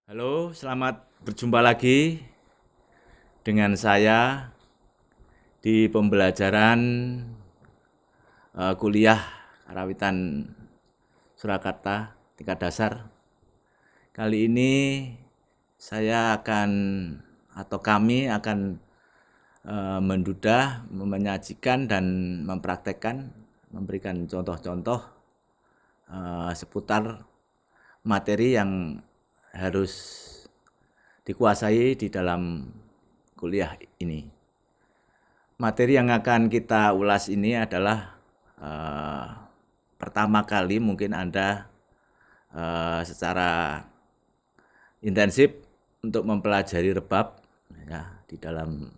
Halo, selamat berjumpa lagi dengan saya di pembelajaran kuliah Karawitan Surakarta tingkat dasar. Kali ini saya akan atau kami akan mendudah, menyajikan dan mempraktekkan, memberikan contoh-contoh seputar materi yang harus dikuasai di dalam kuliah ini. Materi yang akan kita ulas ini adalah pertama kali mungkin Anda secara intensif untuk mempelajari rebab ya, di dalam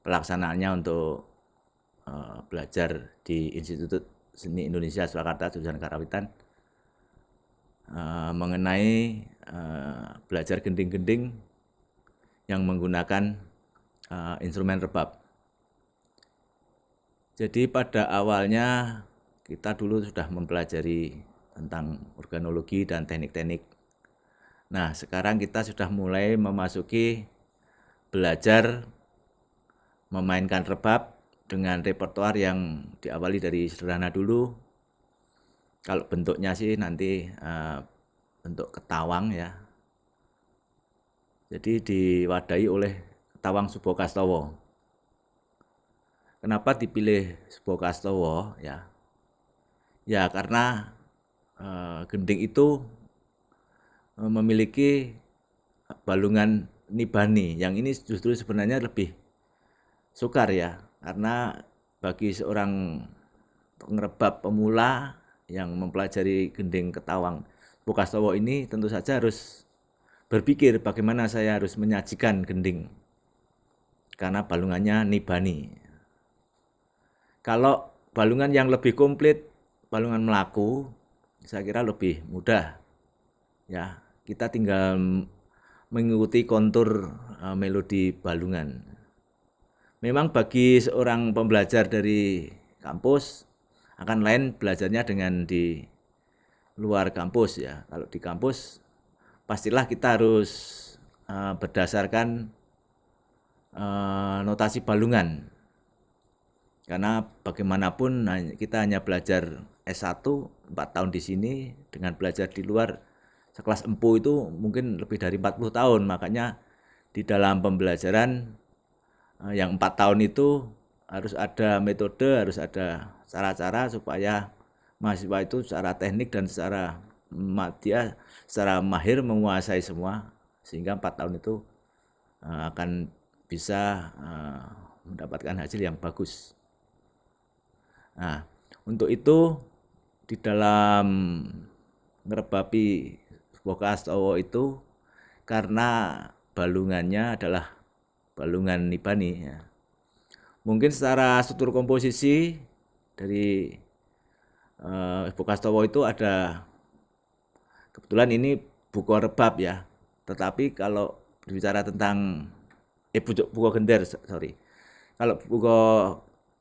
pelaksanaannya untuk belajar di Institut Seni Indonesia Surakarta jurusan Karawitan mengenai belajar gending-gending yang menggunakan instrumen rebab. Jadi pada awalnya kita dulu sudah mempelajari tentang organologi dan teknik-teknik. Nah, sekarang kita sudah mulai memasuki belajar memainkan rebab dengan repertoar yang diawali dari sederhana dulu. Kalau bentuknya sih nanti bentuk ketawang ya. Jadi diwadahi oleh ketawang Subokastowo. Kenapa dipilih Subokastowo ya? Ya karena gending itu memiliki balungan nibani yang ini justru sebenarnya lebih sukar ya, karena bagi seorang pengerebab pemula yang mempelajari gending ketawang Subokastowo ini tentu saja harus berpikir bagaimana saya harus menyajikan gending karena balungannya nibani. Kalau balungan yang lebih komplit, balungan melaku, saya kira lebih mudah. Ya, kita tinggal mengikuti kontur melodi balungan. Memang bagi seorang pembelajar dari kampus akan lain belajarnya dengan di luar kampus ya. Kalau di kampus pastilah kita harus berdasarkan notasi balungan. Karena bagaimanapun kita hanya belajar S1 4 tahun di sini, dengan belajar di luar sekelas empu itu mungkin lebih dari 40 tahun. Makanya di dalam pembelajaran yang 4 tahun itu harus ada metode, harus ada cara-cara supaya mahasiswa itu secara teknik dan secara dia secara mahir menguasai semua, sehingga 4 tahun itu akan bisa mendapatkan hasil yang bagus. Nah, untuk itu di dalam ngerebapi Subokastowo itu karena balungannya adalah balungan nibani ya. Mungkin secara struktur komposisi dari Subokastowo itu ada, kebetulan ini buku rebab ya. Tetapi kalau berbicara tentang buku gender, sorry. Kalau buku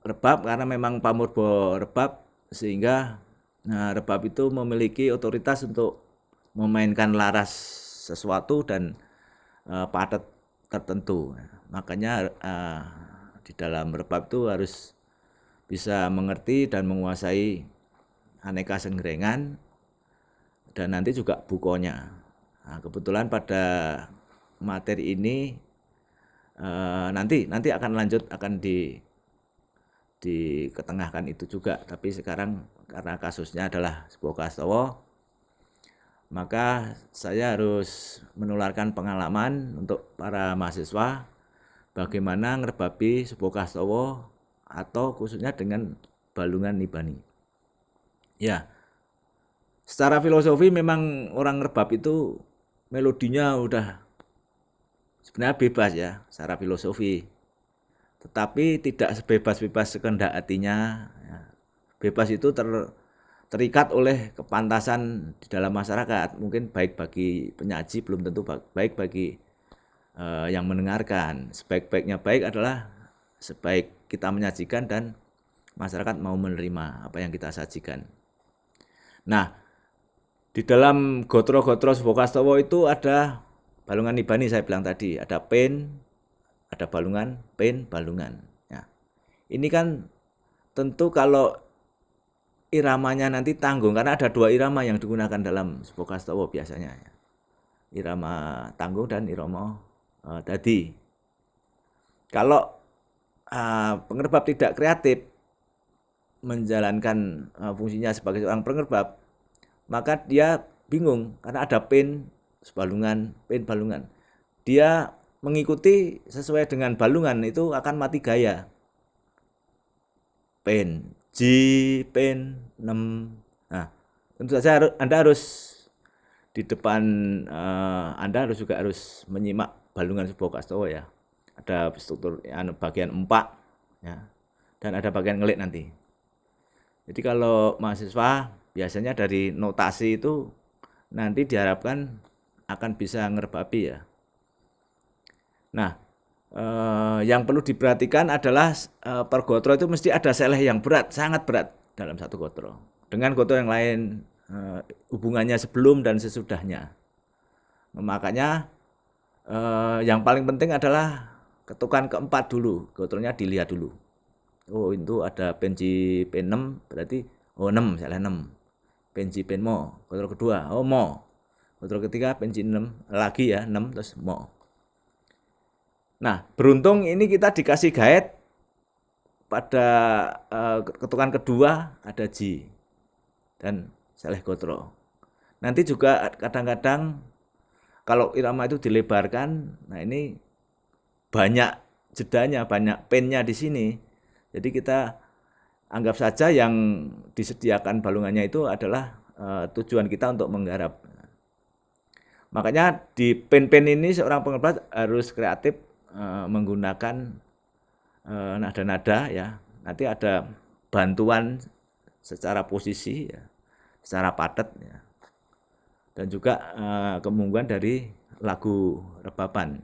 rebab karena memang pamurba rebab, sehingga rebab itu memiliki otoritas untuk memainkan laras sesuatu dan padat tertentu. Makanya di dalam rebab itu harus bisa mengerti dan menguasai aneka senggerengan dan nanti juga bukonya. Nah, kebetulan pada materi ini nanti akan lanjut, akan diketengahkan itu juga, tapi sekarang karena kasusnya adalah Subokastowo, maka saya harus menularkan pengalaman untuk para mahasiswa bagaimana ngerebabi Subokastowo atau khususnya dengan balungan nibani. Ya, secara filosofi memang orang ngerebab itu melodinya udah sebenarnya bebas ya secara filosofi. Tetapi tidak sebebas-bebas sekehendak hatinya. Bebas itu terikat oleh kepantasan di dalam masyarakat. Mungkin baik bagi penyaji, belum tentu baik bagi yang mendengarkan. Sebaik-baiknya baik adalah sebaik kita menyajikan dan masyarakat mau menerima apa yang kita sajikan. Nah, di Di dalam gotro-gotro Subokastowo itu ada balungan nibani saya bilang tadi, ada pen, ada balungan, pen, balungan. Ya. Ini kan tentu kalau iramanya nanti tanggung, karena ada 2 irama yang digunakan dalam Subokastowo biasanya. Ya. Irama tanggung dan irama dadi. Kalau pengerbab tidak kreatif menjalankan fungsinya sebagai seorang pengerbab, maka dia bingung karena ada pen, balungan, pen, balungan. Dia mengikuti sesuai dengan balungan itu akan mati gaya. Pen, G, pen, 6. Nah, tentu saja Anda harus di depan Anda juga harus menyimak balungan Subokastowo ya. Ada struktur bagian empak ya, dan ada bagian ngelik nanti. Jadi kalau mahasiswa biasanya dari notasi itu nanti diharapkan akan bisa ngerbabi ya. Nah, yang perlu diperhatikan adalah per gotro itu mesti ada seleh yang berat, sangat berat dalam satu gotro. Dengan gotro yang lain hubungannya sebelum dan sesudahnya. Makanya yang paling penting adalah ketukan keempat dulu, gotronya dilihat dulu. Oh itu ada penji pen 6, berarti 6, salah 6. Penji pen mo, gotro kedua, mo. Gotro ketiga penji 6, lagi ya 6 terus mo. Nah, beruntung ini kita dikasih guide pada ketukan kedua ada G dan seleh gotro. Nanti juga kadang-kadang kalau irama itu dilebarkan, nah ini banyak jedanya, banyak pennya di sini. Jadi kita anggap saja yang disediakan balungannya itu adalah tujuan kita untuk menggarap. Makanya di pen-pen ini seorang pengerbab harus kreatif menggunakan nada-nada ya. Nanti ada bantuan secara posisi ya, secara padat ya. Dan juga kemungkinan dari lagu rebaban.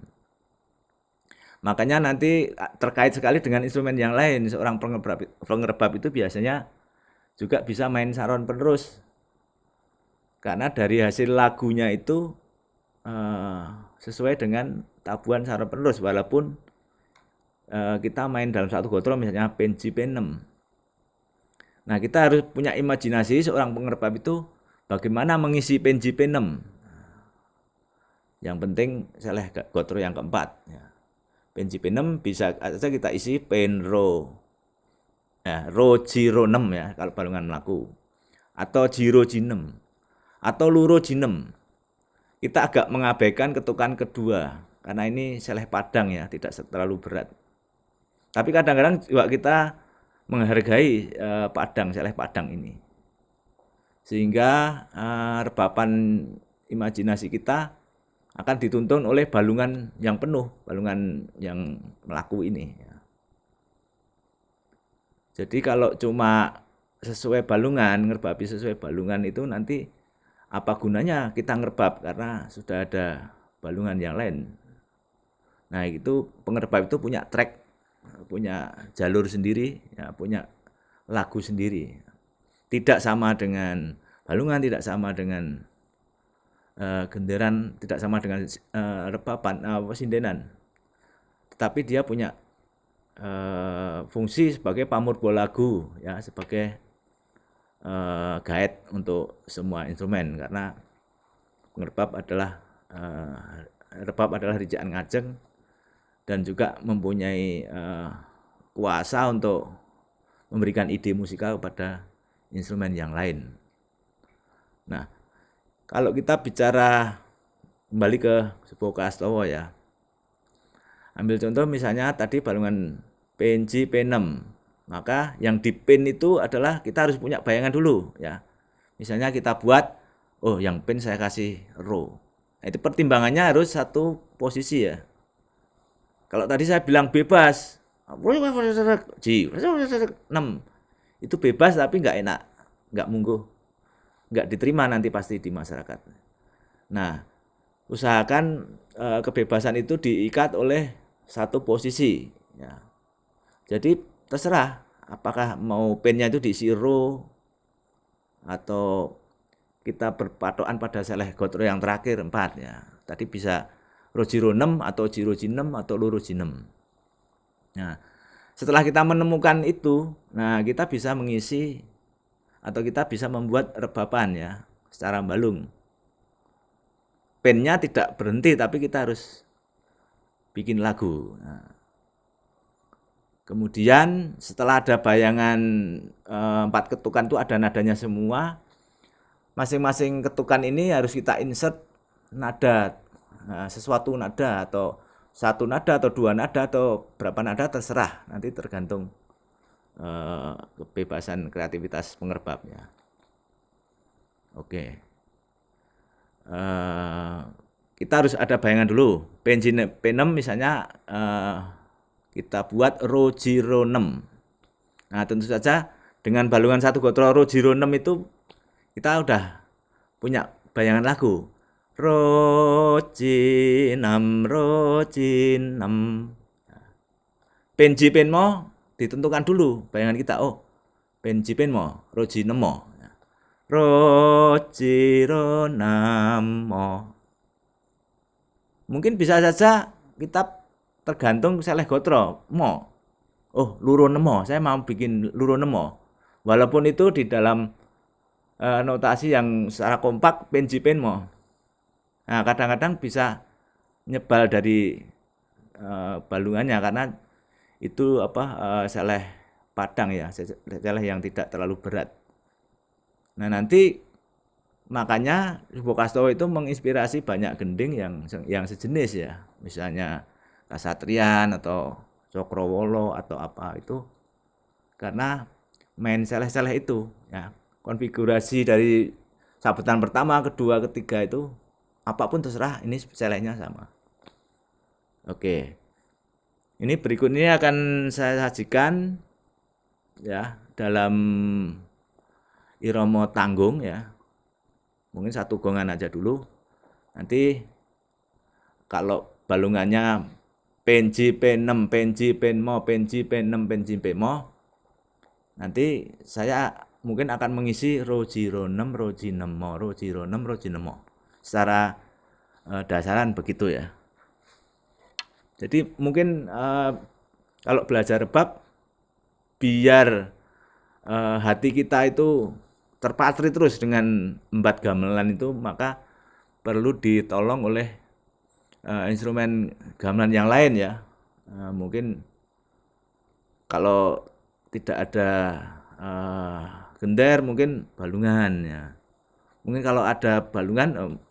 Makanya nanti terkait sekali dengan instrumen yang lain, seorang pengerbab itu biasanya juga bisa main saron penerus. Karena dari hasil lagunya itu sesuai dengan tabuhan saron penerus, walaupun kita main dalam satu gotro misalnya pen G, pen 6. Nah kita harus punya imajinasi seorang pengerbab itu bagaimana mengisi pen G, pen 6. Yang penting seleh gotro yang keempat ya. Pen G, pen 6 bisa saja kita isi pen ro. Ya, ro G, ro 6 ya kalau balungan melaku. Atau G, ro G 6. Atau luro G 6. Kita agak mengabaikan ketukan kedua karena ini seleh padang ya, tidak terlalu berat. Tapi kadang-kadang juga kita menghargai padang, seleh padang ini. Sehingga rebapan imajinasi kita akan dituntun oleh balungan yang penuh, balungan yang melaku ini. Jadi kalau cuma sesuai balungan, ngerbabi sesuai balungan itu nanti apa gunanya kita ngerbab karena sudah ada balungan yang lain. Nah itu pengerbab itu punya track, punya jalur sendiri, ya, punya lagu sendiri. Tidak sama dengan balungan, tidak sama dengan genderan, tidak sama dengan rebaban, sindenan. Tetapi dia punya fungsi sebagai pamurba lagu, ya, sebagai guide untuk semua instrumen karena pengerbab adalah rebab adalah rijaan ngajeng dan juga mempunyai kuasa untuk memberikan ide musikal kepada instrumen yang lain. Nah, kalau kita bicara kembali ke Subokastowo ya, ambil contoh misalnya tadi balungan pen G, pen 6. Maka yang di pen itu adalah kita harus punya bayangan dulu ya. Misalnya kita buat, oh yang pen saya kasih ro. Nah, itu pertimbangannya harus satu posisi ya. Kalau tadi saya bilang bebas, G, 6. Itu bebas tapi nggak enak, nggak mungguh, nggak diterima nanti pasti di masyarakat. Nah, usahakan kebebasan itu diikat oleh satu posisi ya. Jadi terserah apakah mau pennya itu diisi ro atau kita berpatokan pada seleh gotro yang terakhir 4 ya. Tadi bisa rojiro 6 atau jiroji 6 atau luroji 6. Nah, setelah kita menemukan itu, nah kita bisa mengisi atau kita bisa membuat rebapan ya secara balung. Pennya tidak berhenti tapi kita harus bikin lagu. Nah, kemudian setelah ada bayangan 4 ketukan itu ada nadanya semua. Masing-masing ketukan ini harus kita insert nada, sesuatu nada atau satu nada atau 2 nada atau berapa nada terserah, nanti tergantung kebebasan kreativitas pengerbabnya. Oke. Kita harus ada bayangan dulu. P6 misalnya kita buat rojiro 6. Nah, tentu saja dengan balungan 1 gotro rojiro 6 itu kita udah punya bayangan lagu. Roji 6, roji 6. Penji penmo ditentukan dulu bayangan kita. Oh, penji penmo, roji 6. Rojiro 6. Mungkin bisa saja kita tergantung seleh gotro. Mo. Oh, luro 6. Saya mau bikin luro 6. Walaupun itu di dalam notasi yang secara kompak penji penmo. Nah, kadang-kadang bisa nyebal dari balungannya karena itu seleh padang ya, seleh yang tidak terlalu berat. Nah, nanti makanya Bokastowo itu menginspirasi banyak gending yang sejenis ya. Misalnya Kasatriyan atau Cokrowolo atau apa itu karena main seleh-seleh itu ya. Konfigurasi dari sabetan pertama, kedua, ketiga itu apapun terserah, ini selehnya sama. Oke. Ini berikutnya akan saya sajikan ya dalam irama tanggung ya. Mungkin satu gongan aja dulu. Nanti kalau balungannya penji P6, penji penmo, penji P6, penji penmo. Nanti saya mungkin akan mengisi rojiro 6, roji 6, rojiro 6, roji 6. Secara dasaran begitu ya. Jadi mungkin kalau belajar rebab biar hati kita itu terpatri terus dengan empat gamelan itu, maka perlu ditolong oleh instrumen gamelan yang lain ya. Mungkin kalau tidak ada gender mungkin balungan ya. Mungkin kalau ada balungan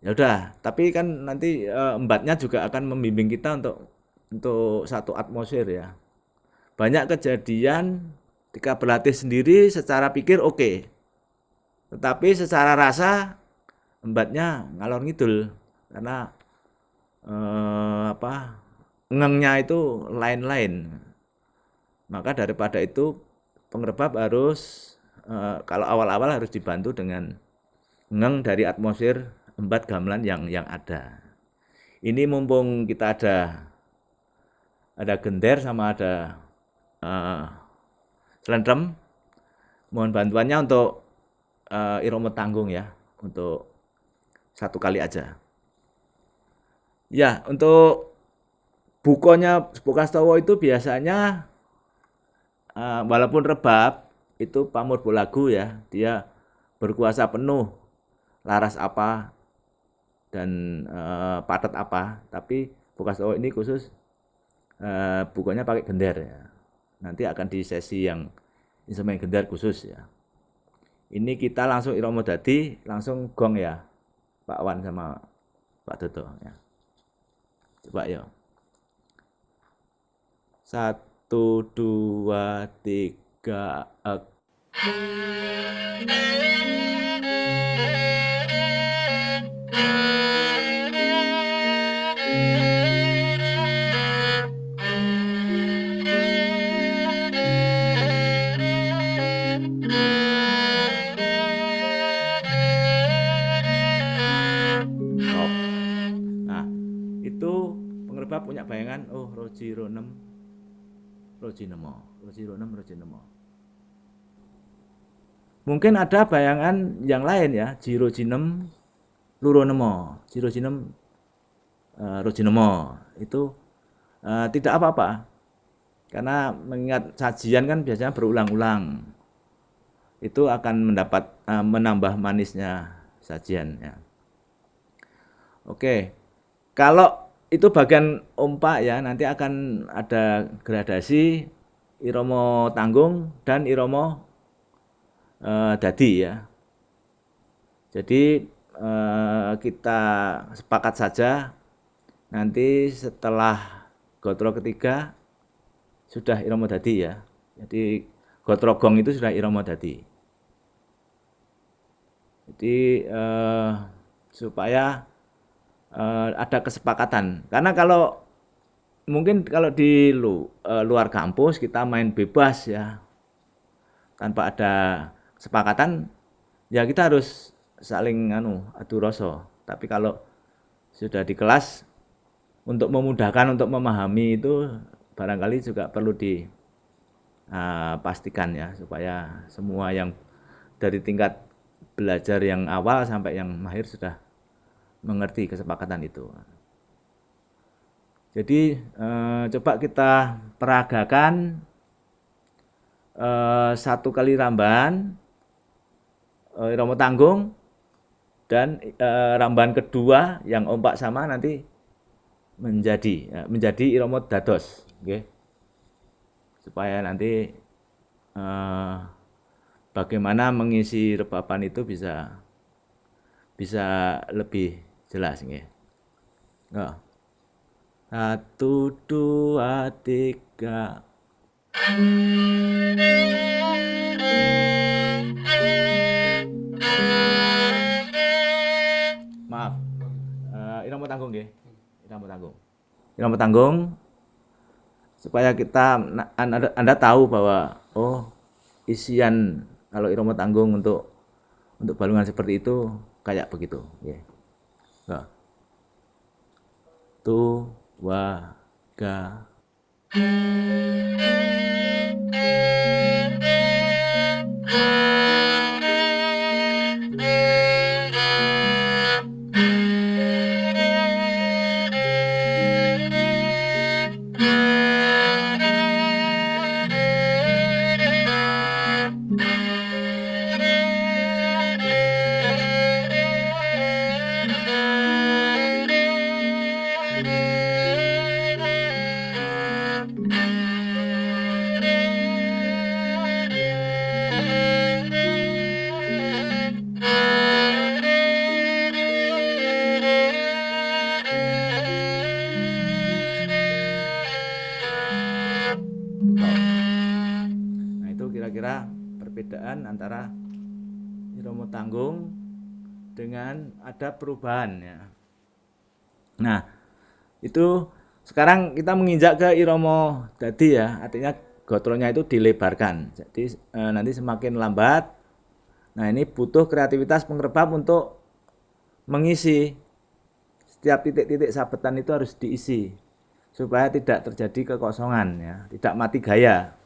ya udah, tapi kan nanti embatnya juga akan membimbing kita untuk satu atmosfer ya. Banyak kejadian ketika berlatih sendiri secara pikir oke. Tetapi secara rasa embatnya ngalor ngidul karena ngengnya itu lain-lain. Maka daripada itu pengerbab harus kalau awal-awal harus dibantu dengan ngeng dari atmosfer empat gamelan yang ada. Ini mumpung kita ada gender sama ada slendrem, mohon bantuannya untuk irama tanggung ya, untuk satu kali aja. Ya, untuk bukonya Bokastowo itu biasanya walaupun rebab itu pamur bolagu ya, dia berkuasa penuh laras apa dan patet apa, tapi Bokastowo ini khusus bukonya pakai gender ya. Nanti akan di sesi yang instrumen gender khusus ya. Ini kita langsung irama dadi, langsung gong ya, Pak Wan sama Pak Toto ya. Coba ya. 1, 2, 3, punya bayangan, oh rojiro 6, roji 6, rojiro 6, roji 6. Mungkin ada bayangan yang lain ya, Jiro Jinem Luronemo, Jiro Jinem Rojenemo itu tidak apa-apa, karena mengingat sajian kan biasanya berulang-ulang, itu akan menambah manisnya sajian ya. Oke, kalau itu bagian ompa ya, nanti akan ada gradasi irama tanggung dan irama dadi ya. Jadi kita sepakat saja nanti setelah gotro ketiga sudah irama dadi ya. Jadi gotro gong itu sudah irama dadi. Jadi supaya ada kesepakatan. Karena kalau mungkin kalau di luar kampus kita main bebas ya, tanpa ada kesepakatan, ya kita harus saling adu rasa. Tapi kalau sudah di kelas, untuk memudahkan untuk memahami itu barangkali juga perlu dipastikan ya, supaya semua yang dari tingkat belajar yang awal sampai yang mahir sudah mengerti kesepakatan itu. Jadi coba kita peragakan 1 kali ramban irama tanggung, dan ramban kedua yang ompak sama nanti menjadi irama dados, okay? Supaya nanti bagaimana mengisi rebapan itu bisa lebih jelas, okay? 1, 2, 3. Maaf, irama tanggung nggih. Irama tanggung supaya Anda tahu bahwa isian kalau irama tanggung untuk balungan seperti itu kayak begitu, nggih. Tu wa ga. Nah, itu kira-kira perbedaan antara irama tanggung dengan ada perubahan ya. Nah, itu sekarang kita menginjak ke irama dadi ya, artinya gotronya itu dilebarkan. Jadi nanti semakin lambat. Nah, ini butuh kreativitas pengerebab untuk mengisi. Setiap titik-titik sabetan itu harus diisi supaya tidak terjadi kekosongan ya, tidak mati gaya.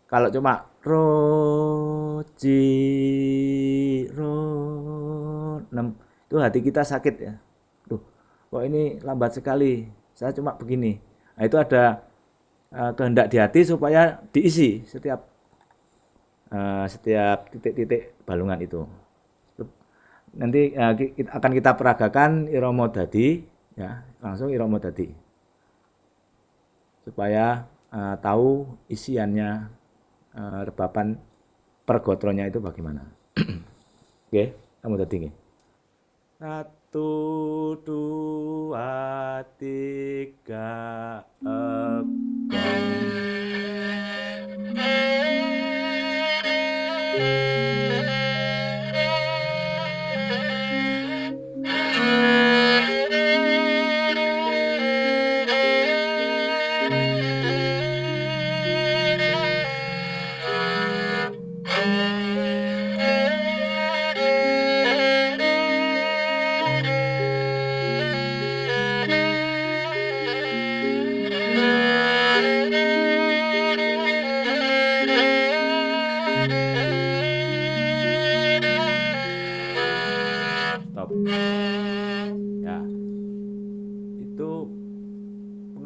Kalau cuma ro ji ro 6 itu hati kita sakit ya. Duh, kok ini lambat sekali. Saya cuma begini. Nah, itu ada kehendak di hati supaya diisi setiap titik-titik balungan itu. Nanti akan kita peragakan irama dadi ya, langsung irama dadi. Supaya tahu isiannya rebapan pergotronya itu bagaimana. Oke, kamu tadi nggih. 1, 2, 3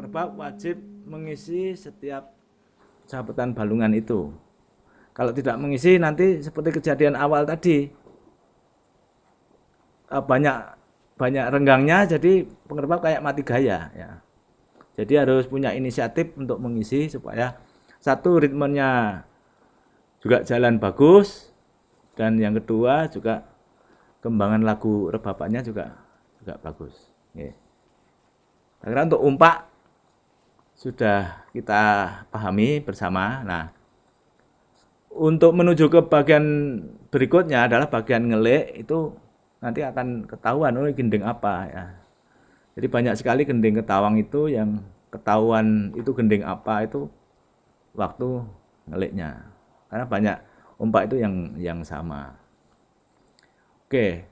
pengerbab wajib mengisi setiap sabetan balungan itu. Kalau tidak mengisi nanti seperti kejadian awal tadi, banyak renggangnya, jadi pengerbab kayak mati gaya ya. Jadi harus punya inisiatif untuk mengisi supaya satu ritmenya juga jalan bagus, dan yang kedua juga kembangan lagu rebabannya juga bagus. Karena untuk umpak sudah kita pahami bersama. Nah, untuk menuju ke bagian berikutnya adalah bagian ngelik, itu nanti akan ketahuan gending apa ya. Jadi banyak sekali gending ketawang itu yang ketahuan itu gending apa itu waktu ngeliknya. Karena banyak umpak itu yang sama. Oke.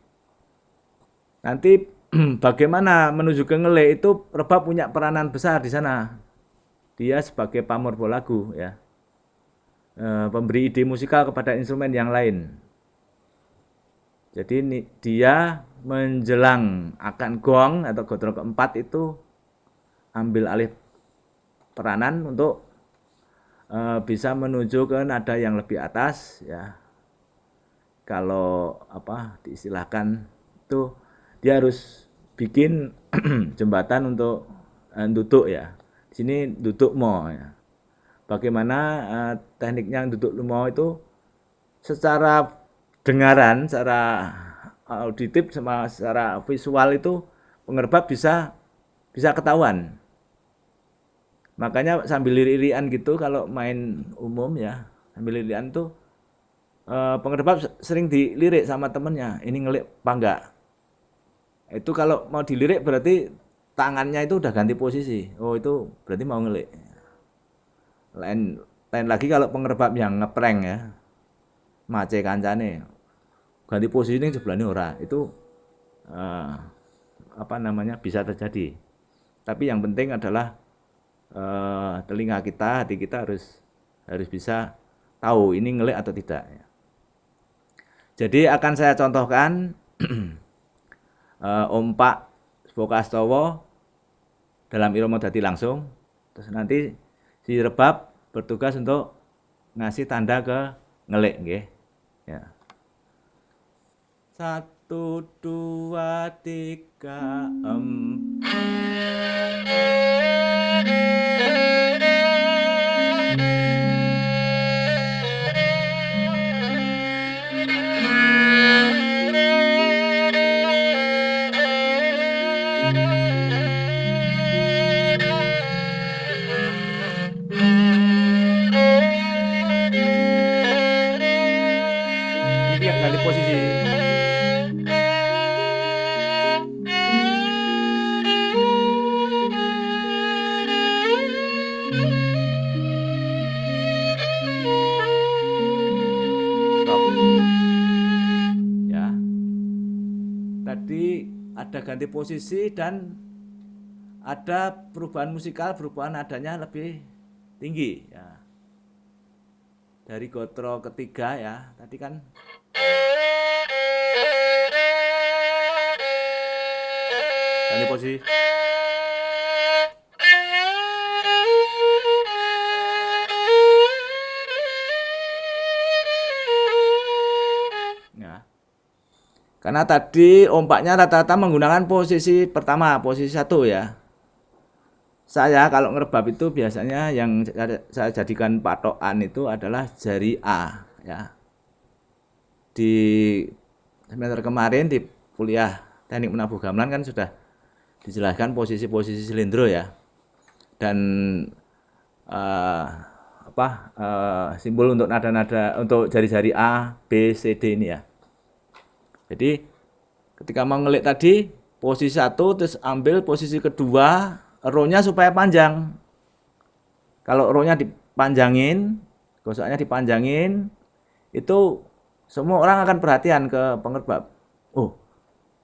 Nanti bagaimana menuju ke ngelik itu rebab punya peranan besar di sana. Dia sebagai pamorbo lagu ya. Pemberi ide musikal kepada instrumen yang lain. Jadi dia menjelang akan gong atau gotro keempat itu ambil alih peranan untuk bisa menuju ke nada yang lebih atas ya. Kalau diistilahkan itu dia harus bikin jembatan untuk duduk ya. Di sini duduk mo ya. Bagaimana tekniknya duduk mo itu secara dengaran, secara auditif sama secara visual itu pengerbab bisa ketahuan. Makanya sambil lirik-lirikan gitu kalau main umum ya, sambil lirikan tuh pengerbab sering dilirik sama temennya, ini ngelik apa enggak. Itu kalau mau dilirik berarti tangannya itu udah ganti posisi. Oh, itu berarti mau ngelik. Lain lagi kalau pengerbab yang ngeprank ya, mace kancane ganti posisi ini sebelahnya ora, itu bisa terjadi. Tapi yang penting adalah telinga kita, hati kita harus bisa tahu ini ngelik atau tidak ya. Jadi akan saya contohkan ompak Spokastowo dalam irama dadi langsung, terus nanti si rebab bertugas untuk ngasih tanda ke ngelik nggih. Ya. 1 2 3 Ini dia ganti posisi. Ya. Tadi ada ganti posisi dan ada perubahan musikal, perubahan nadanya lebih tinggi ya. Dari gotro ketiga ya, tadi kan ganti posisi. Ya. Karena tadi ompaknya rata-rata menggunakan posisi pertama, posisi 1 ya. Saya kalau ngerebab itu biasanya yang saya jadikan patokan itu adalah jari A ya. Di semester kemarin di kuliah teknik menabuh gamelan kan sudah dijelaskan posisi-posisi silindro ya. Dan simbol untuk nada-nada untuk jari-jari A, B, C, D ini ya. Jadi ketika mau ngelik tadi posisi 1 terus ambil posisi kedua, ro-nya supaya panjang. Kalau ro-nya dipanjangin, gosoknya dipanjangin, itu semua orang akan perhatian ke pengerbab. Oh,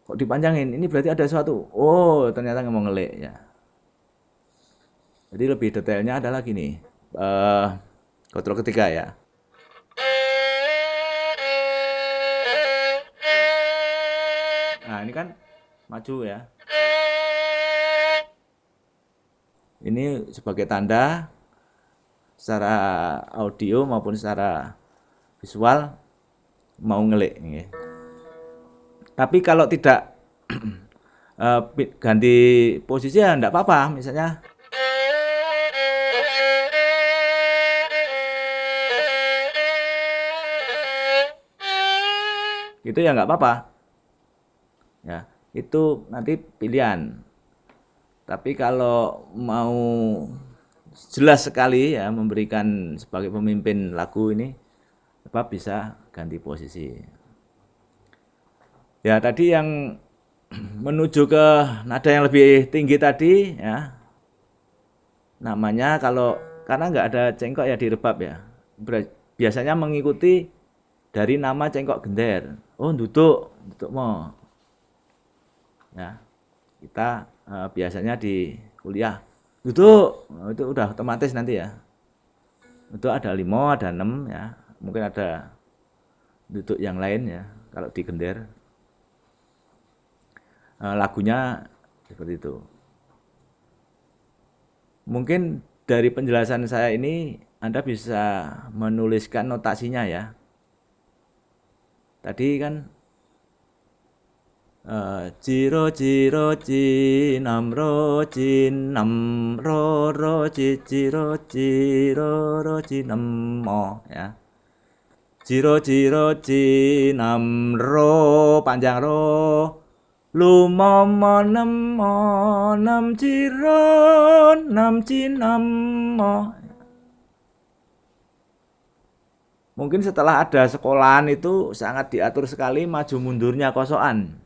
kok dipanjangin? Ini berarti ada sesuatu. Oh, ternyata mau ngelik ya. Jadi lebih detailnya adalah gini. Gotro ketiga ya. Nah, ini kan maju ya. ini sebagai tanda secara audio maupun secara visual mau ngelik. Tapi kalau tidak ganti posisi ya enggak apa-apa, misalnya gitu ya enggak apa-apa. Ya, itu nanti pilihan. Tapi kalau mau jelas sekali ya memberikan sebagai pemimpin lagu ini apa bisa ganti posisi. Ya, tadi yang menuju ke nada yang lebih tinggi tadi ya. Namanya karena nggak ada cengkok ya di rebab ya. Biasanya mengikuti dari nama cengkok gender. Oh, duduk mo. Ya. Kita biasanya di kuliah duduk, itu udah otomatis nanti ya. Itu ada 5, ada 6 ya. Mungkin ada duduk yang lain ya kalau di gender. Lagunya seperti itu. Mungkin dari penjelasan saya ini Anda bisa menuliskan notasinya ya. Tadi kan jiro jiro jinam ro jinam ro jiro jiro ro jinam mo ya. Jiro jiro jinam ro panjang ro lu mo nem jiro nam jinam mo. Mungkin setelah ada sekolahan itu sangat diatur sekali maju mundurnya kosokan.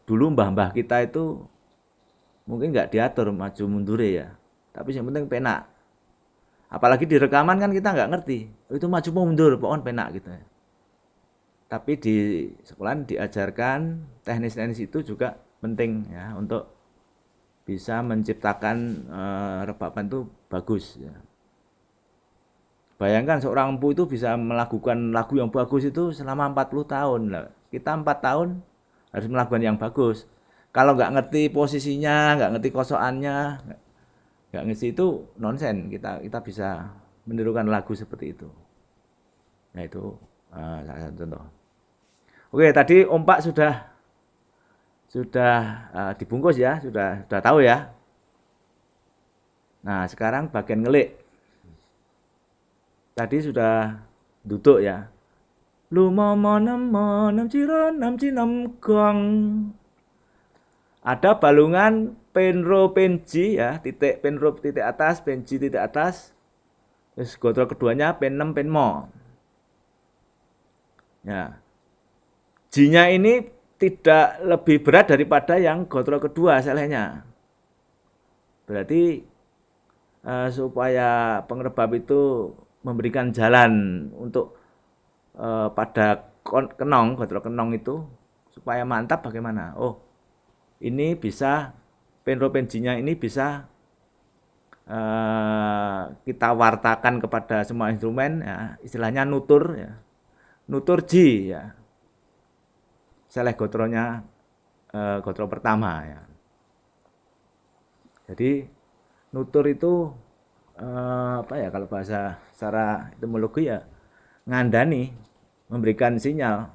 Dulu mbah-mbah kita itu mungkin nggak diatur maju mundurnya ya. Tapi yang penting penak. Apalagi di rekaman kan kita nggak ngerti. Itu maju mundur, pokoknya penak gitu ya. Tapi di sekolahan diajarkan teknis-teknis itu juga penting ya untuk bisa menciptakan rebaban itu bagus ya. Bayangkan seorang empu itu bisa melakukan lagu yang bagus itu selama 40 tahun. Kita 4 tahun harus melakukan yang bagus. Kalau nggak ngerti posisinya, nggak ngerti kosokannya, nggak ngerti itu nonsen. Kita bisa menirukan lagu seperti itu. Nah itu salah satu contoh. Oke, tadi ompak sudah dibungkus ya, sudah tahu ya. Nah sekarang bagian ngelik. Tadi sudah duduk ya. Lu nem ciro nam cinem gong. Ada balungan penro penji ya, titik penro titik atas, penji titik atas. Terus gotro keduanya pen 6 pen mo. Ya. J-nya ini tidak lebih berat daripada yang gotro kedua selehnya. Berarti supaya pengerebab itu memberikan jalan untuk pada kenong, gotro kenong itu supaya mantap bagaimana? Oh, ini bisa penro penjinya ini bisa kita wartakan kepada semua instrumen ya, istilahnya nutur ya. Nutur J ya. Seleh gotronya gotro pertama ya. Jadi nutur itu apa ya kalau bahasa secara etimologi ya ngandani, memberikan sinyal,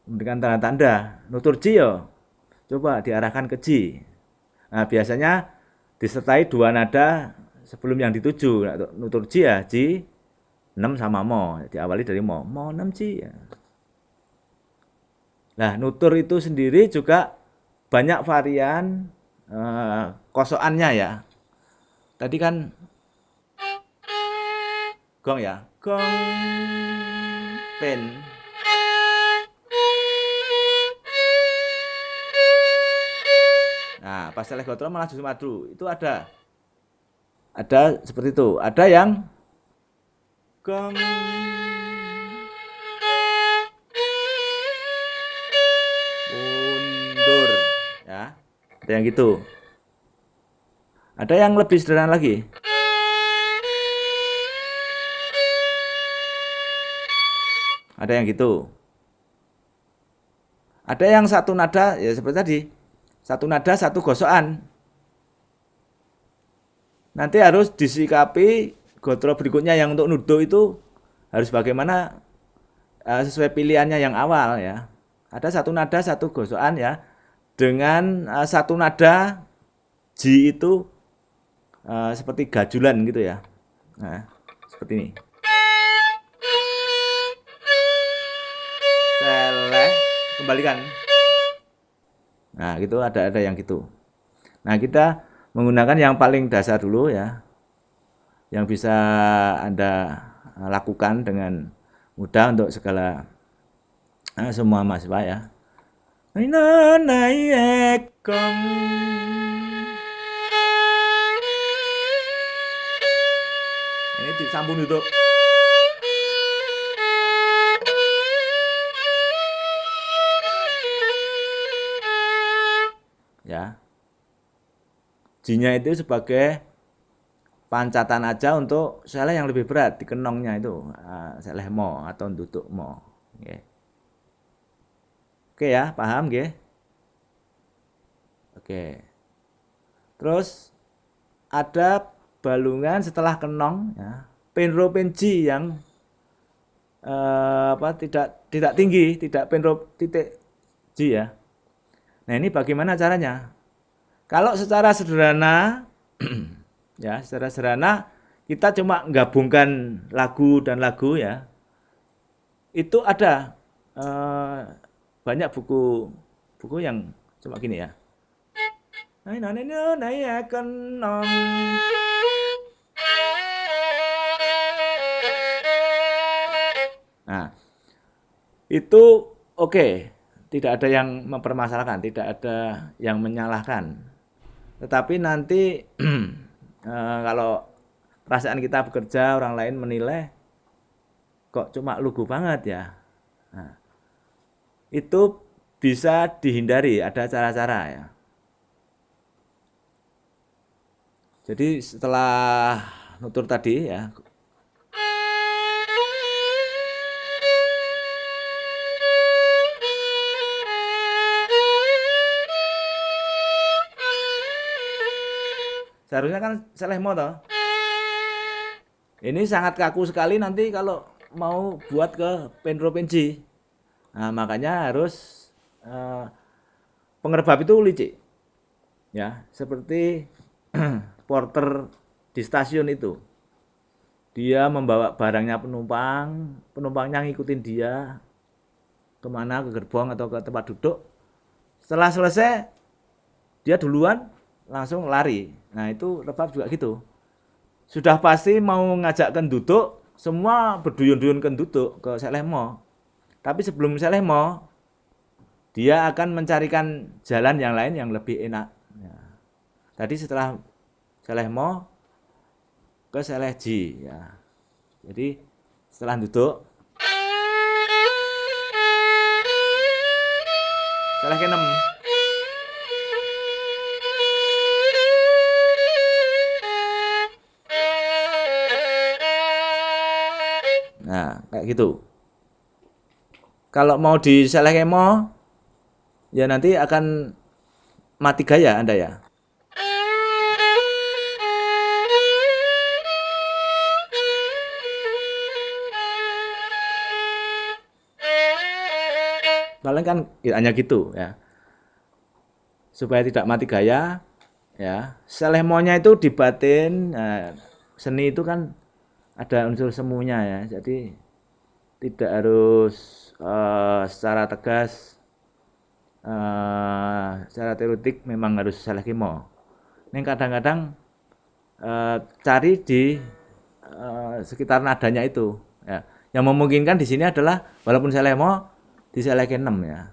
memberikan tanda-tanda. Nutur J ya, coba diarahkan ke J. Nah biasanya disertai 2 nada sebelum yang dituju. Nutur J ya J 6 sama mo, diawali dari mo 6 J ya. Nah nutur itu sendiri juga banyak varian kosokannya ya. Tadi kan gong ya, gong pen. Nah pas seleh gotro malah justru madu itu ada seperti itu. Ada yang gong mundur ya, ada yang gitu. Ada yang lebih sederhana lagi. Ada yang gitu. Ada yang satu nada ya seperti tadi. Satu nada satu gosokan. nanti harus disikapi gotro berikutnya yang untuk nudo itu harus bagaimana sesuai pilihannya yang awal ya. Ada satu nada satu gosokan ya. Dengan satu nada Ji itu seperti gajulan gitu ya. Nah, seperti ini. Seleh, kembalikan. Nah, gitu ada yang gitu. Nah, kita menggunakan yang paling dasar dulu ya. Yang bisa Anda lakukan dengan mudah untuk segala semua mahasiswa ya. Ini disambung duduk. Ya. Jinya itu sebagai pancatan aja untuk seleh yang lebih berat di kenongnya itu, seleh mo atau duduk mo. Oke ya, paham nggih? Oke. Terus ada balungan setelah kenong ya. Penro penji yang tidak tinggi, tidak penro titik ji ya. Nah, ini bagaimana caranya? Kalau secara sederhana ya, secara sederhana kita cuma gabungkan lagu dan lagu ya. Itu ada banyak buku yang cuma gini ya. Nah, itu oke. Tidak ada yang mempermasalahkan, tidak ada yang menyalahkan. Tetapi nanti kalau perasaan kita bekerja, orang lain menilai kok cuma lugu banget ya. Nah, itu bisa dihindari, ada cara-cara ya. Jadi setelah nutur tadi ya, seharusnya kan seleh mo toh. Ini sangat kaku sekali nanti kalau mau buat ke penro penji. Nah, makanya harus pengerbab itu licik. Ya, seperti porter di stasiun itu. Dia membawa barangnya penumpang, penumpangnya ngikutin dia kemana, ke gerbong atau ke tempat duduk. Setelah selesai, dia duluan langsung lari. Nah, itu rebab juga gitu. Sudah pasti mau ngajakkan duduk, semua berduyun-duyun duduk ke selemo. Tapi sebelum selemo, dia akan mencarikan jalan yang lain yang lebih enak. Ya. Tadi setelah selemo ke selehji ya. Jadi setelah duduk seleh ke-6. Nah, kayak gitu. Kalau mau di seleh kemo ya nanti akan mati gaya Anda ya. Paling kan hanya gitu ya. Supaya tidak mati gaya ya. Selemonya itu di batin, seni itu kan ada unsur semuanya ya. Jadi tidak harus secara tegas, secara teoretik memang harus seleh kemo. Ini kadang-kadang cari di sekitar nadanya itu ya. Yang memungkinkan di sini adalah walaupun seleh mo di seleh ke-6 ya.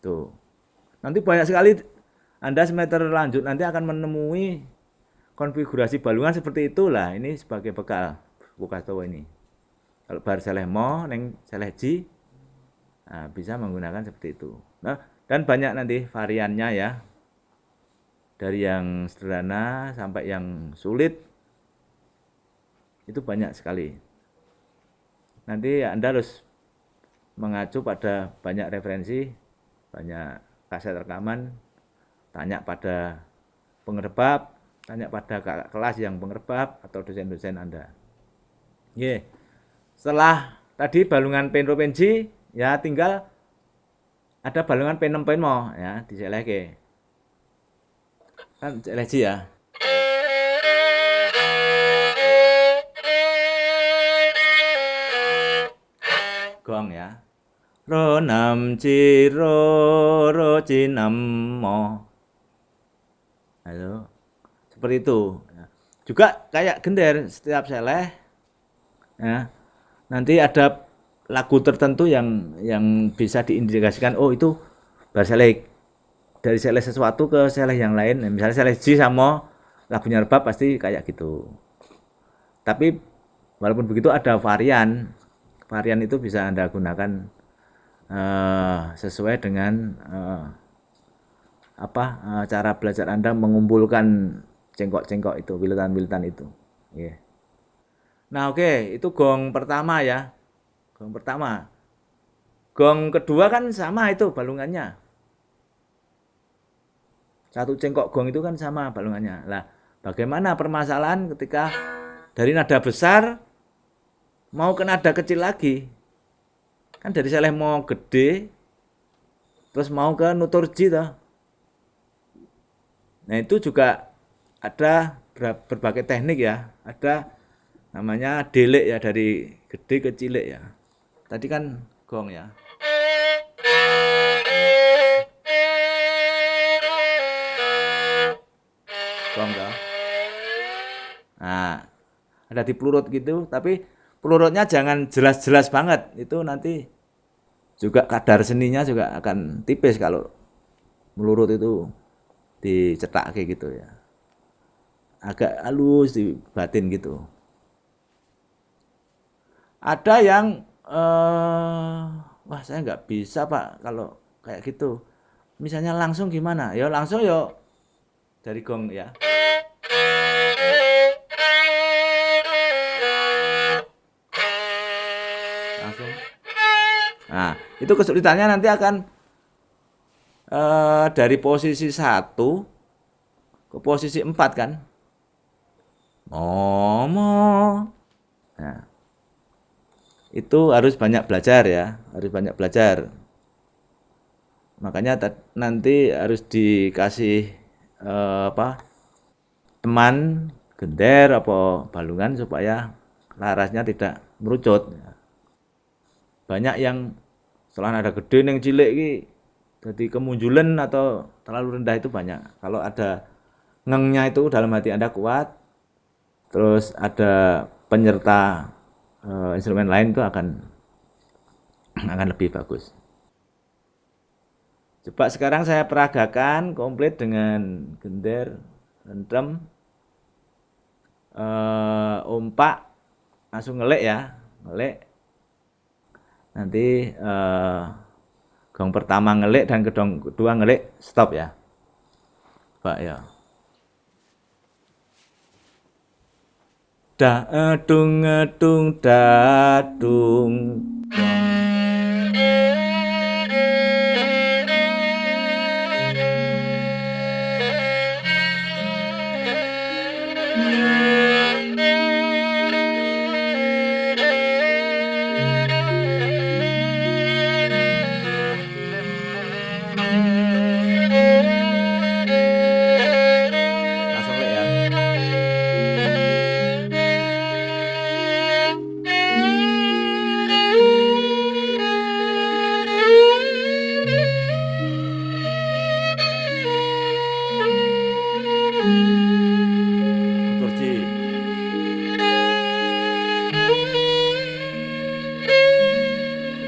Tuh. Nanti banyak sekali Anda semester lanjut nanti akan menemui konfigurasi balungan seperti itulah. Ini sebagai bekal buka tahu ini. Kalau bar seleh mo neng seleh ji, nah, bisa menggunakan seperti itu. Nah, dan banyak nanti variannya ya. Dari yang sederhana sampai yang sulit itu banyak sekali. nanti Anda harus mengacu pada banyak referensi, banyak kaset rekaman, tanya pada pengerbab, tanya pada kakak kelas yang pengerbab atau dosen-dosen Anda. Yeah. Setelah tadi balungan penropensi, ya tinggal ada balungan penem penmo ya diselehke. Kan seleksi ya. Gong ya. Ro nam ci ro ci nam mo. Halo. Seperti itu. Juga kayak gender setiap seleh ya. Nanti ada lagu tertentu yang bisa diindikasikan oh itu berseleh dari seleh sesuatu ke seleh yang lain. Misalnya seleh G sama lagunya rebab pasti kayak gitu. Tapi walaupun begitu ada varian. Varian itu bisa Anda gunakan sesuai dengan cara belajar Anda mengumpulkan cengkok-cengkok itu, wilutan-wilutan itu. Yeah. Nah oke, itu gong pertama ya. Gong pertama. Gong kedua kan sama itu balungannya. Satu cengkok gong itu kan sama balungannya. Lah, bagaimana permasalahan ketika dari nada besar mau ke nada kecil lagi? Kan dari seleh mau gede terus mau ke nutur G toh. Nah, itu juga ada berbagai teknik ya. Ada namanya delek ya, dari gede ke cilik ya. Tadi kan gong ya. Gong toh. Nah, ada di pelurut gitu, tapi pelurutnya jangan jelas-jelas banget. Itu nanti juga kadar seninya juga akan tipis kalau melurut itu dicetak kayak gitu ya. Agak halus dibatin gitu. Ada yang wah saya nggak bisa Pak kalau kayak gitu. Misalnya langsung gimana? Ya langsung yo dari gong ya. Langsung. Nah, itu kesulitannya nanti akan dari posisi 1 ke posisi 4 kan. Momo. Nah, itu harus banyak belajar ya, harus banyak belajar. Makanya nanti harus dikasih teman gender apa balungan supaya larasnya tidak merucut. Banyak yang setelah nada gede yang cilik ini jadi kemunculan atau terlalu rendah itu banyak. Kalau ada ngengnya itu dalam hati Anda kuat, terus ada penyerta instrumen lain itu akan lebih bagus. Coba sekarang saya peragakan komplit dengan gender, rendem, ompak, langsung ngelik ya, ngelik. Nanti gong pertama ngelik dan gong kedua ngelik, stop ya. Pak ya. Dadung ngedung dadung. Langsung lek ya. Tutur G.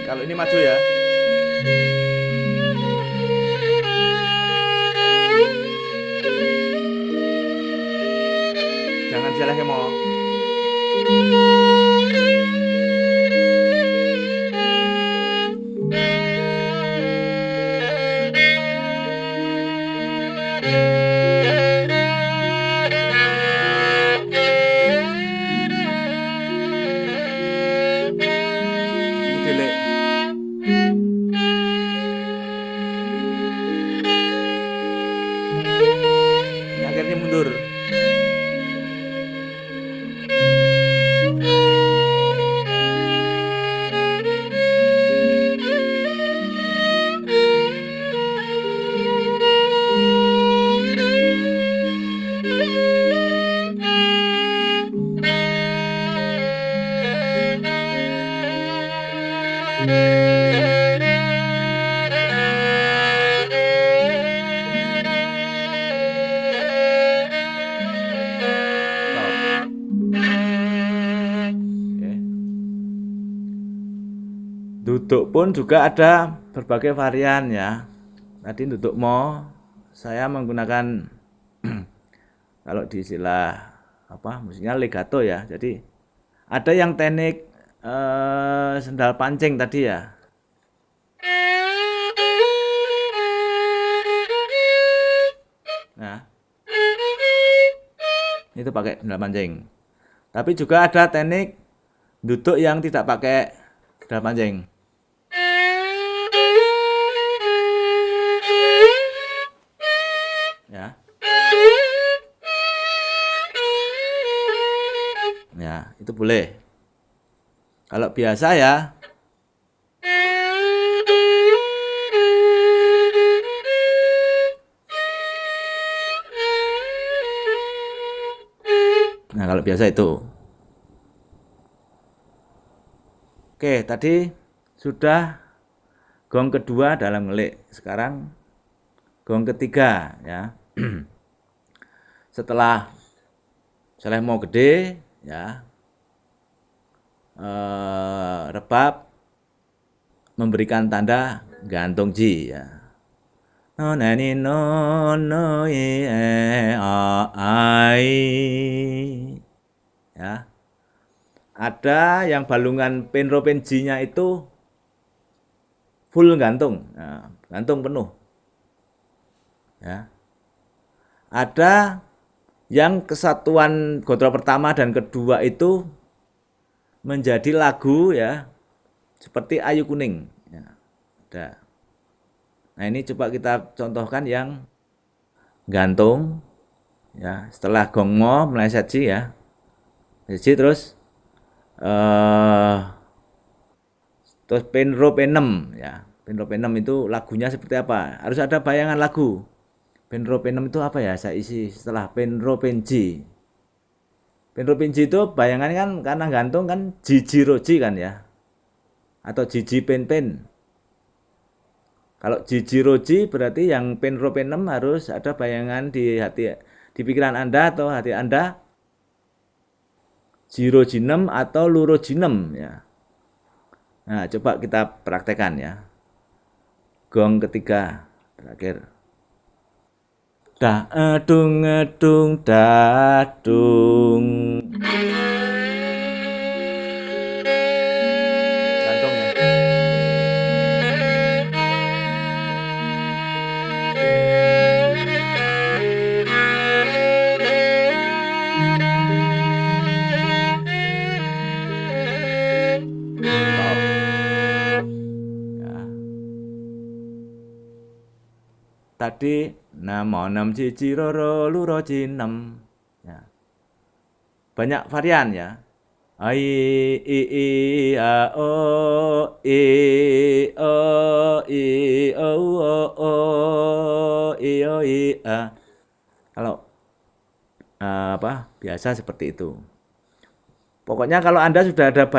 Kalau ini maju ya. Jangan salah kemo. Duduk pun juga ada berbagai varian ya. Tadi duduk mo, saya menggunakan kalau di istilah musiknya legato ya. Jadi ada yang teknik sendal pancing tadi ya. Nah, itu pakai sendal pancing. Tapi juga ada teknik duduk yang tidak pakai sendal pancing. Ya. Ya, itu boleh. Kalau biasa ya. Nah, kalau biasa itu. Oke, tadi sudah gong kedua dalam ngelik. Sekarang gong ketiga ya. Setelah seleh mau gede ya, rebab memberikan tanda gantung ji ya. No nani no no ai ya. Ada yang balungan penro penjinya itu full gantung, nah, gantung penuh ya. Ada yang kesatuan gotro pertama dan kedua itu menjadi lagu ya, seperti Ayu Kuning ya. Ada. Nah, ini coba kita contohkan yang gantung ya, setelah gong mo meleset ji ya. Ji terus terus penro penem ya. Penro penem itu lagunya seperti apa? Harus ada bayangan lagu. Penro penem itu apa ya? Saya isi setelah penro penji. Penro penji itu bayangannya kan karena gantung kan jiji roji kan ya. Atau jiji pen pen. Kalau jiji roji berarti yang penro penem harus ada bayangan di hati, di pikiran Anda atau hati Anda. Jiro jinem atau luro jinem ya. Nah, coba kita praktekkan ya. Gong ketiga terakhir. Da edung edung dadung. Gantung ya. Tadi namo nam cici roro luro cinem ya. Banyak varian ya. Ai i a o i o i o o i o i a. Kalau biasa seperti itu. Pokoknya kalau Anda sudah ada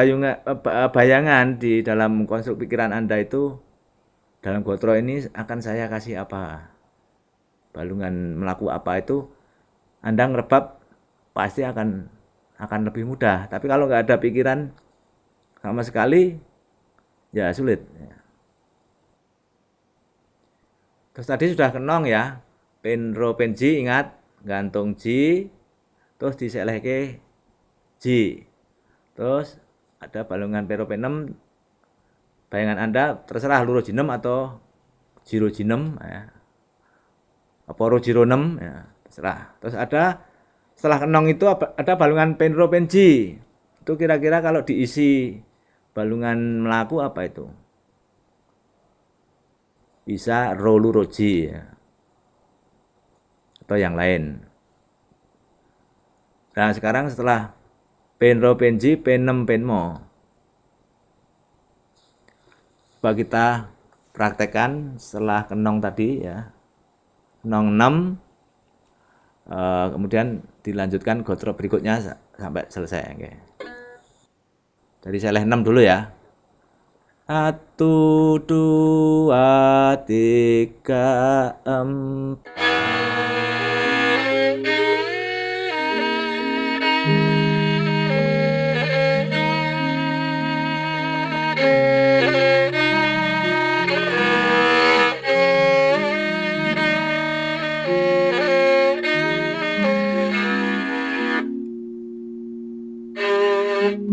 bayangan di dalam konstruk pikiran Anda itu, dalam gotro ini akan saya kasih apa, balungan melaku apa itu, Anda ngerebab pasti akan lebih mudah. Tapi kalau nggak ada pikiran sama sekali, ya sulit. Terus tadi sudah kenong ya, penro penji, ingat gantung ji, terus diselehke ji, terus ada balungan penro penem. Bayangan Anda terserah luro jinem atau jiro jinem ya. Apa ro jiro nem ya, terserah. Terus ada setelah kenong itu ada balungan penro penji. Itu kira-kira kalau diisi balungan melaku apa itu? Bisa ro luro ji ya. Atau yang lain. Nah, sekarang setelah penro penji penem penmo, coba kita praktekkan setelah kenong tadi ya. Kenong 6, kemudian dilanjutkan gotro berikutnya sampai selesai. Oke. Jadi seleh 6 dulu ya. Satu, dua, tiga, empat.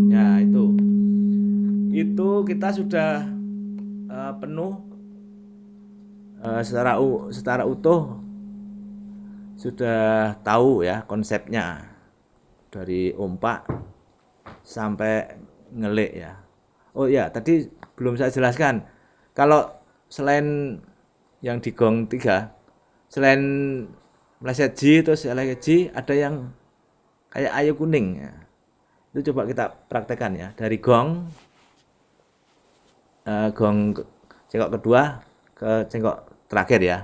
Ya, itu kita sudah penuh secara utuh, sudah tahu ya konsepnya dari ompak sampai ngelik ya. Oh ya, tadi belum saya jelaskan. Kalau selain yang di gong 3, selain meleset G terus meleset G, ada yang kayak ayu kuning ya. Itu coba kita praktekkan ya. Dari gong cengkok kedua ke cengkok terakhir ya.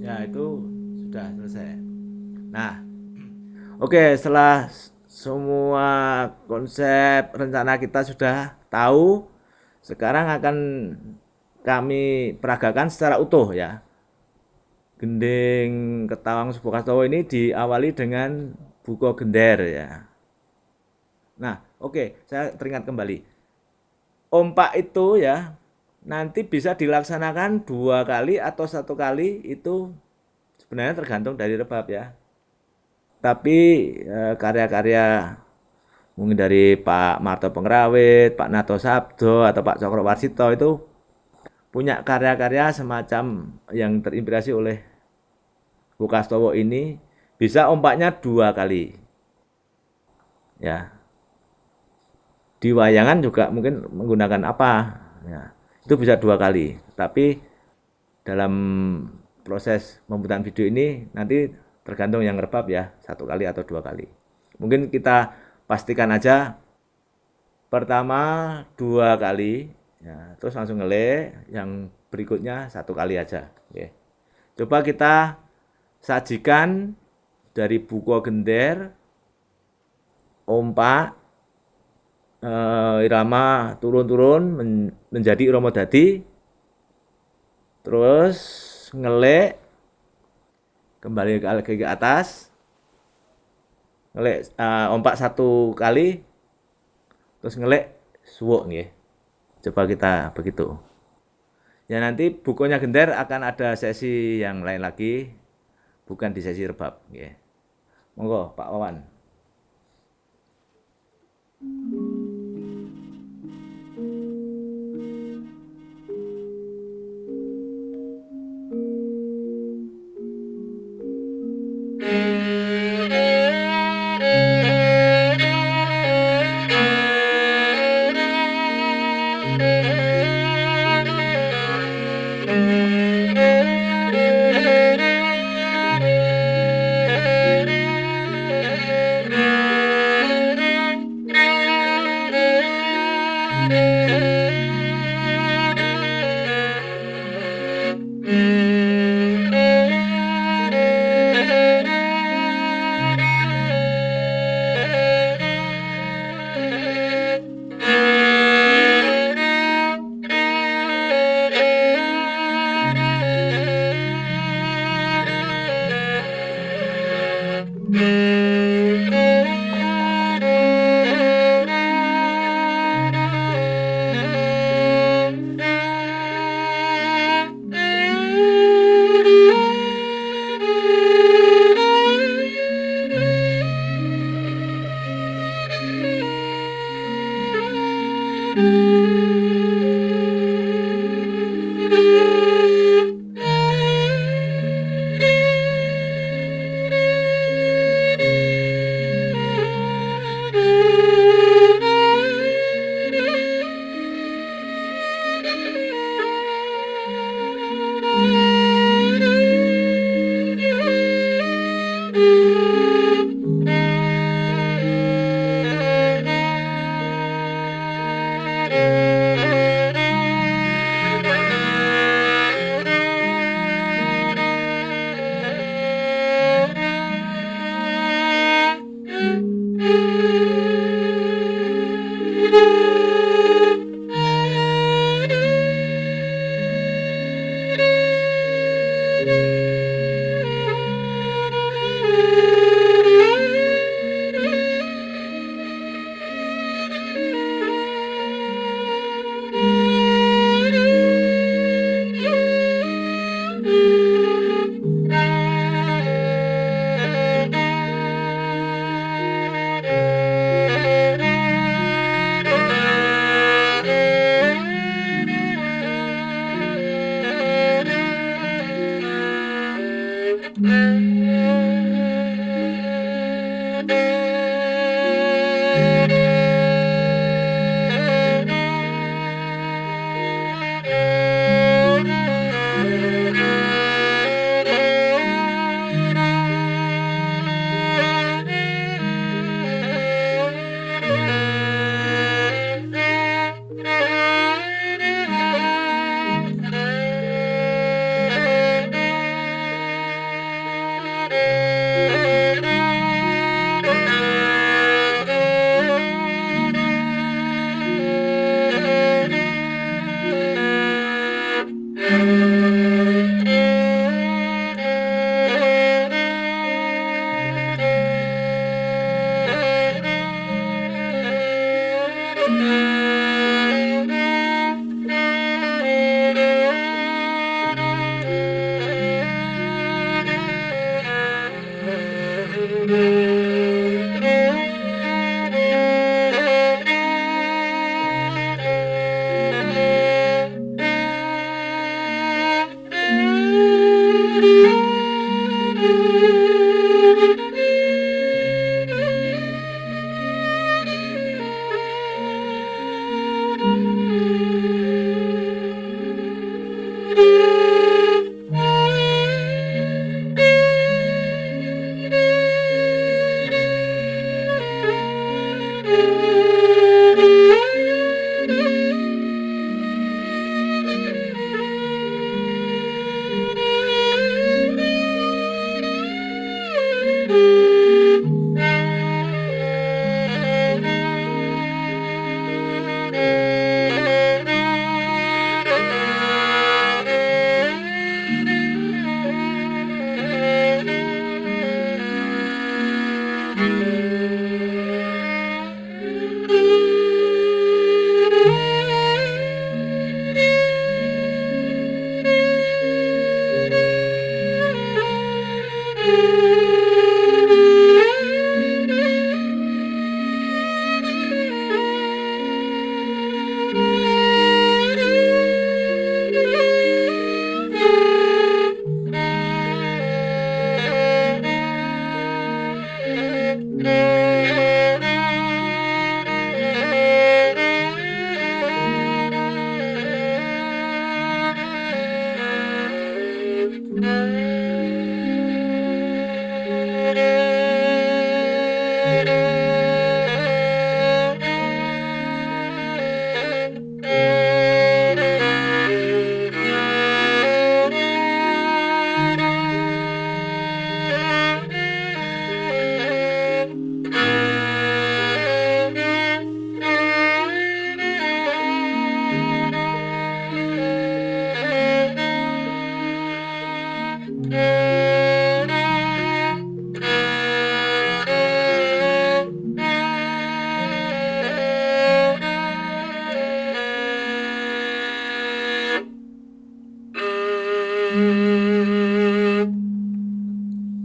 Ya, itu sudah selesai. Nah, oke, setelah semua konsep rencana kita sudah tahu, sekarang akan kami peragakan secara utuh ya. Gending Ketawang Subokastowo ini diawali dengan buko gender ya. Nah, oke, saya teringat kembali. Ompak itu ya nanti bisa dilaksanakan 2 kali atau 1 kali, itu sebenarnya tergantung dari rebab ya. Tapi karya-karya mungkin dari Pak Marto Pengrawit, Pak Nato Sabdo, atau Pak Cokro Warsito itu punya karya-karya semacam yang terinspirasi oleh Bukastowo ini, bisa ompaknya 2 kali. Ya. Di wayangan juga mungkin menggunakan apa? Ya. Itu bisa 2 kali. Tapi dalam proses pembuatan video ini nanti tergantung yang rebab ya, 1 kali atau 2 kali. Mungkin kita pastikan aja pertama 2 kali ya, terus langsung ngelik, yang berikutnya 1 kali aja. Oke. Coba kita sajikan dari buko gender, ompak, irama turun-turun menjadi irama dadi, terus ngelik kembali ke atas, ngelik ompak 1 kali, terus ngelik suwuk nggih. Coba kita begitu. Ya, nanti bukunya gender akan ada sesi yang lain lagi, bukan di sesi rebab nggih. Monggo Pak Wawan.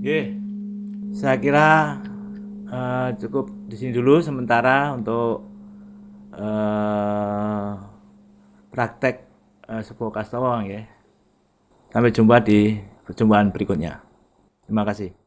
Oke, saya kira cukup di sini dulu sementara untuk praktek Sepuh Kastawang ya. Sampai jumpa di perjumpaan berikutnya. Terima kasih.